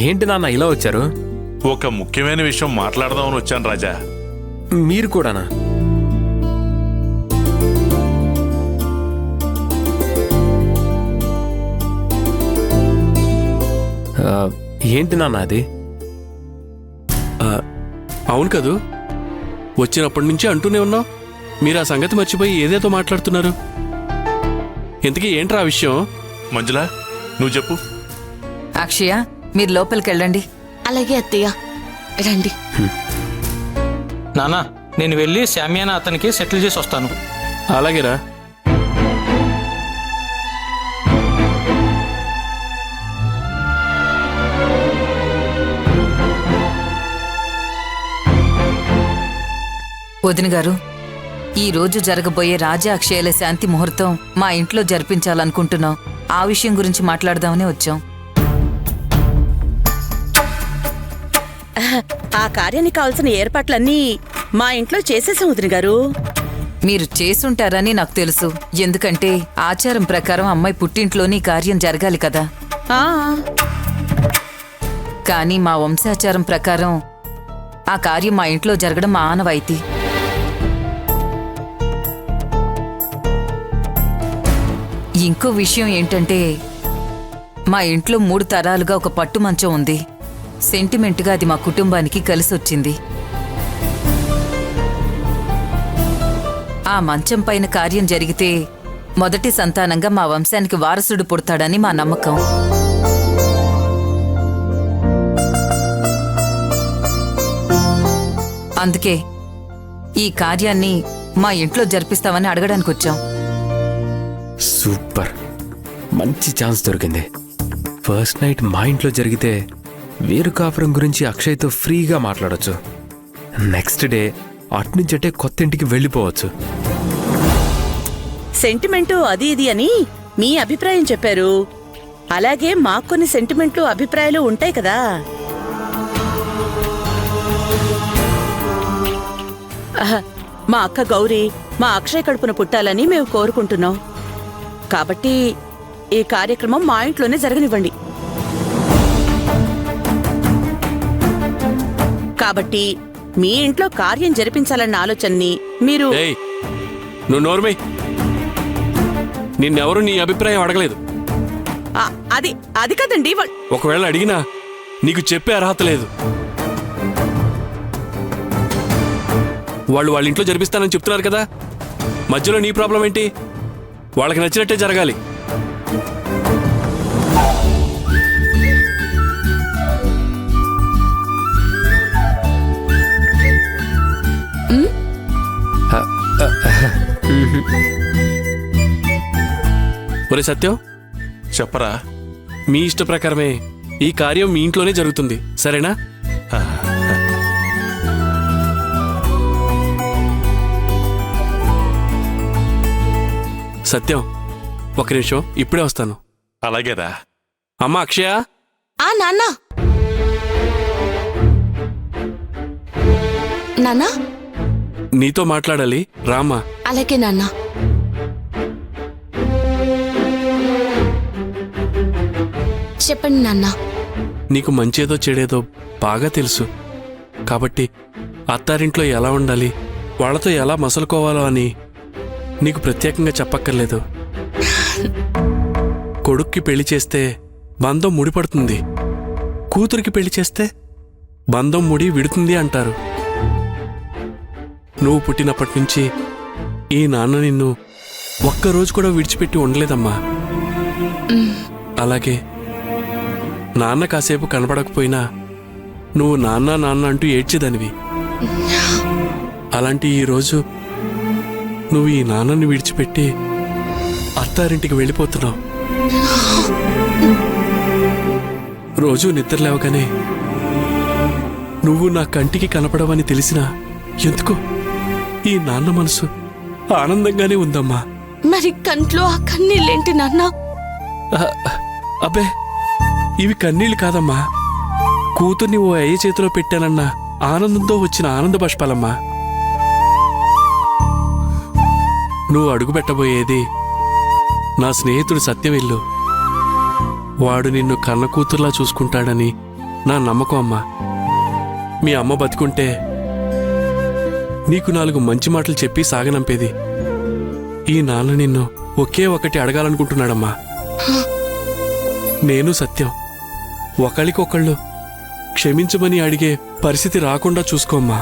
ఏంటి నాన్న ఇలా వచ్చారు? ఒక ముఖ్యమైన విషయం మాట్లాడదామని వచ్చాను రాజా. మీరు కూడానా? ఏంటి నాన్న అది? అవును కదూ, వచ్చినప్పటి నుంచి అంటూనే ఉన్నావు. మీరు ఆ సంగతి మర్చిపోయి ఏదేదో మాట్లాడుతున్నారు. ఇంతకీ ఏంట్రా ఆ విషయం? మంజులా, నువ్వు చెప్పు. అక్షయ, మీరు లోపలికి వెళ్ళండి. అలాగే అత్తయ్య, రండి. నానా, నేను వెళ్ళి శామ్యానా అతనికి సెటిల్ చేసి వస్తాను. అలాగేరా. వదిన గారు, ఈ రోజు జరగబోయే రాజా అక్షయల శాంతి ముహూర్తం మా ఇంట్లో జరిపించాలనుకుంటున్నాం. ఆ విషయం గురించి మాట్లాడదామని వచ్చాం. ఆ కార్యానికి కావాల్సిన ఏర్పాట్లన్నీ మా ఇంట్లో చేసేసాం వదిన గారు. మీరు చేసుంటారని నాకు తెలుసు. ఎందుకంటే ఆచారం ప్రకారం అమ్మాయి పుట్టింట్లోని కార్యం జరగాలి కదా. ఆ, కానీ మా వంశాచారం ప్రకారం ఆ కార్యం మా ఇంట్లో జరగడం మా ఆనవాయితీ. ఇంకో విషయం ఏంటంటే, మా ఇంట్లో 3 తరాలుగా ఒక పట్టు మంచం ఉంది. సెంటిమెంట్గా అది మా కుటుంబానికి కలిసొచ్చింది. ఆ మంచం పైన కార్యం జరిగితే మొదటి సంతానంగా మా వంశానికి వారసుడు పుడతాడని మా నమ్మకం. అందుకే ఈ కార్యాన్ని మా ఇంట్లో జరిపిస్తామని అడగడానికి వచ్చాం. సూపర్, మంచి ఛాన్స్ దొరికింది. ఫస్ట్ నైట్ మా ఇంట్లో జరిగితే వేరు కాపురం గురించి అక్షయ్తో ఫ్రీగా మాట్లాడొచ్చు. నెక్స్ట్ డే అట్నుంచటే కొత్త ఇంటికి వెళ్ళిపోవచ్చు. సెంటిమెంటు అది ఇది అని మీ అభిప్రాయం చెప్పారు. అలాగే మాకు కొన్ని సెంటిమెంట్లు అభిప్రాయాలు ఉంటాయి కదా. మా అక్క గౌరీ మా అక్షయ్ కడుపున పుట్టాలని మేము కోరుకుంటున్నాం. కాబట్టి ఈ కార్యక్రమం మా ఇంట్లోనే జరగనివ్వండి. కాబట్టి మీ ఇంట్లో కార్యం జరిపించాలన్న ఆలోచనని మీరు... ఏయ్, నువ్వు నోర్మై. నిన్నెవరూ నీ అభిప్రాయం అడగలేదు. అది కదండి. ఒకవేళ అడిగినా నీకు చెప్పే అర్హత లేదు. వాళ్ళు వాళ్ళ ఇంట్లో జరిపిస్తానని చెప్తున్నారు కదా, మధ్యలో నీ ప్రాబ్లం ఏంటి? వాళ్ళకి నచ్చినట్టే జరగాలి. ఒరే సత్యం, చెప్పరా. మీ ఇష్ట ప్రకారమే ఈ కార్యం మీ ఇంట్లోనే జరుగుతుంది, సరేనా? సత్యం, ఒక నిమిషం, ఇప్పుడే వస్తాను. అలాగేరా. అమ్మా అక్షయ. నాన్నా, నాన్నా, నీతో మాట్లాడాలి, రామా. అలాగే నాన్నా. చెప్పండి నాన్నా. నీకు మంచేదో చెడేదో బాగా తెలుసు. కాబట్టి అత్తారింట్లో ఎలా ఉండాలి, వాళ్లతో ఎలా మసలుకోవాలో అని నీకు ప్రత్యేకంగా చెప్పక్కర్లేదు. కొడుక్కి పెళ్లి చేస్తే బంధం ముడిపడుతుంది, కూతురికి పెళ్లి చేస్తే బంధం ముడి విడుతుంది అంటారు. నువ్వు పుట్టినప్పటి నుంచి ఈ నాన్న నిన్ను ఒక్కరోజు కూడా విడిచిపెట్టి ఉండలేదమ్మా. అలాగే నాన్న కాసేపు కనపడకపోయినా నువ్వు నాన్న నాన్న అంటూ ఏడ్చేదానివి. అలాంటి ఈరోజు నువ్వు ఈ నాన్నని విడిచిపెట్టి అత్తారింటికి వెళ్ళిపోతున్నావు. రోజు నిద్ర లేవగానే నువ్వు నా కంటికి కనపడవని తెలిసినా ఎందుకో ఈ నాన్న మనసు ఆనందంగానే ఉందమ్మా. మరి కంట్లో ఆ కన్నీళ్ళేంటి నాన్న? అబ్బే, ఇవి కన్నీళ్లు కాదమ్మా, కూతుర్ని ఓ అయ్య చేతిలో పెట్టానన్న ఆనందంతో వచ్చిన ఆనంద బాష్పాలమ్మా. నువ్వు అడుగుపెట్టబోయేది నా స్నేహితుడు సత్యం ఇల్లు. వాడు నిన్ను కన్న కూతుర్లా చూసుకుంటాడని నా నమ్మకం అమ్మా. మీ అమ్మ బతుకుంటే నీకు 4 మంచి మాటలు చెప్పి సాగనంపేది. ఈ నాన్న నిన్ను ఒకే ఒకటి అడగాలనుకుంటున్నాడమ్మా. నేను సత్యం ఒకళ్ళకొకళ్ళు క్షమించమని అడిగే పరిస్థితి రాకుండా చూసుకోమ్మా.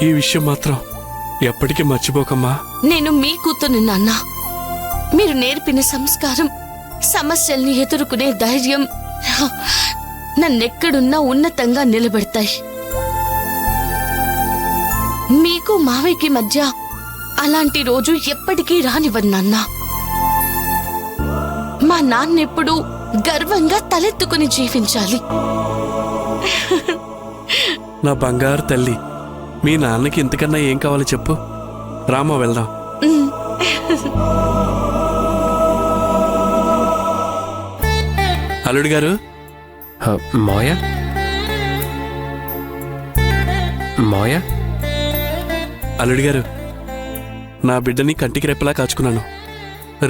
ఈ విషయం మాత్రం ఎప్పటికీ మర్చిపోకమ్మా. నేను మీ కూతురు నాన్న. మీరు నేర్పిన సంస్కారం, సమస్యల్ని ఎదుర్కొనే ధైర్యం నన్నెక్కడున్నా ఉన్నతంగా నిలబెడతాయి. మీకు మావయ్యకి మధ్య అలాంటి రోజు ఎప్పటికీ రానివ్వను నాన్న. మా నాన్నెప్పుడు గర్వంగా తలెత్తుకుని జీవించాలి. నా బంగారు తల్లి, మీ నాన్నకి ఇంతకన్నా ఏం కావాలో చెప్పు. రామా వెళ్దాం. అల్లుడు గారు, మాయా మాయా అల్లుడు గారు, నా బిడ్డని కంటికి రెప్పలా కాచుకున్నాను.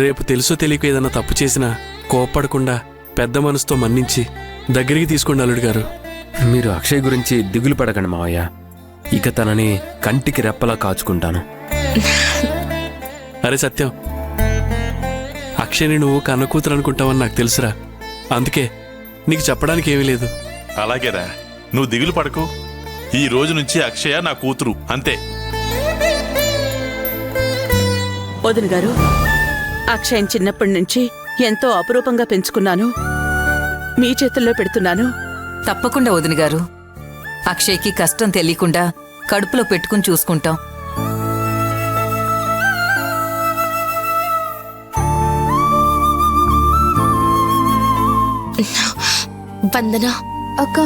రేపు తెలుసో తెలియక ఏదన్నా తప్పు చేసినా కోప్పడకుండా పెద్ద మనసుతో మన్నించి దగ్గరికి తీసుకోండి అల్లుడు గారు. మీరు అక్షయ్ గురించి దిగులు పడకండి మావయ్య. ఇక తనని కంటికి రెప్పలా కాచుకుంటాను. అరే సత్యం, అక్షయ్ని నువ్వు కన్న కూతురు అనుకుంటావని నాకు తెలుసురా. అందుకే నీకు చెప్పడానికి ఏమీ లేదు. అలాగేరా, నువ్వు దిగులు పడకు. ఈ రోజు నుంచి అక్షయ నా కూతురు, అంతే. వదిన గారు, అక్షయ్ చిన్నప్పటి నుంచి ఎంతో అపురూపంగా పెంచుకున్నాను. మీ చేతుల్లో పెడుతున్నాను. తప్పకుండా వదిన గారు. అక్షయ్కి కష్టం తెలియకుండా కడుపులో పెట్టుకుని చూసుకుంటాం. వందన అక్క,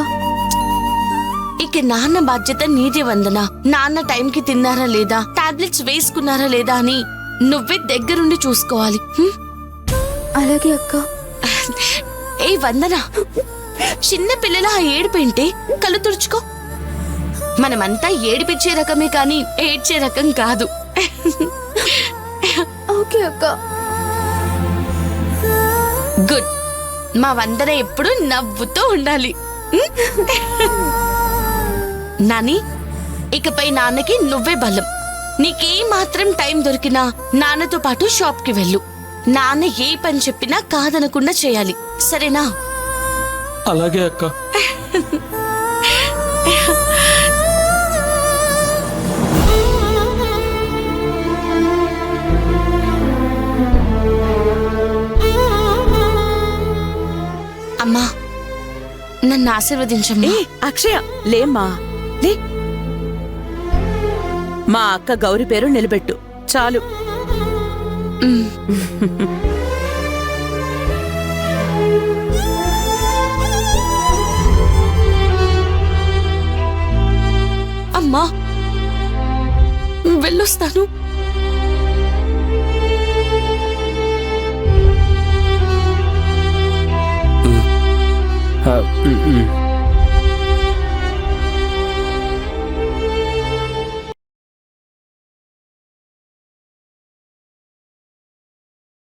ఇక నాన్న బాధ్యత నీదే వందన. నాన్న టైంకి తిన్నారా లేదా, టాబ్లెట్స్ వేసుకున్నారా లేదా అని నువ్వే దగ్గరుండి చూసుకోవాలి. అలాగే అక్క. ఏ వందన, చిన్న పిల్లల ఆ ఏడుపేంటే? కళ్ళు తుడుచుకో. మనమంతా ఏడిపించే రకమే కాని ఏడ్చే రకం కాదు. ఓకే అక్క. గుడ్. మా వందన ఎప్పుడు నవ్వుతూ ఉండాలి. నాని, ఇకపై నాన్నకి నువ్వే బలం. నీకే మాత్రం టైం దొరికినా నాన్నతో పాటు షాప్కి వెళ్ళు. నాన్న ఏ పని చెప్పినా కాదనకుండా చేయాలి, సరేనా? అలాగే అక్క. అమ్మా, నన్ను ఆశీర్వదించమ్మా. ఏ అక్షయ, లేమ్మా, లే. మా అక్క గౌరి పేరు నిలబెట్టు చాలు. అమ్మా, వెళ్ళొస్తాను. ఆ,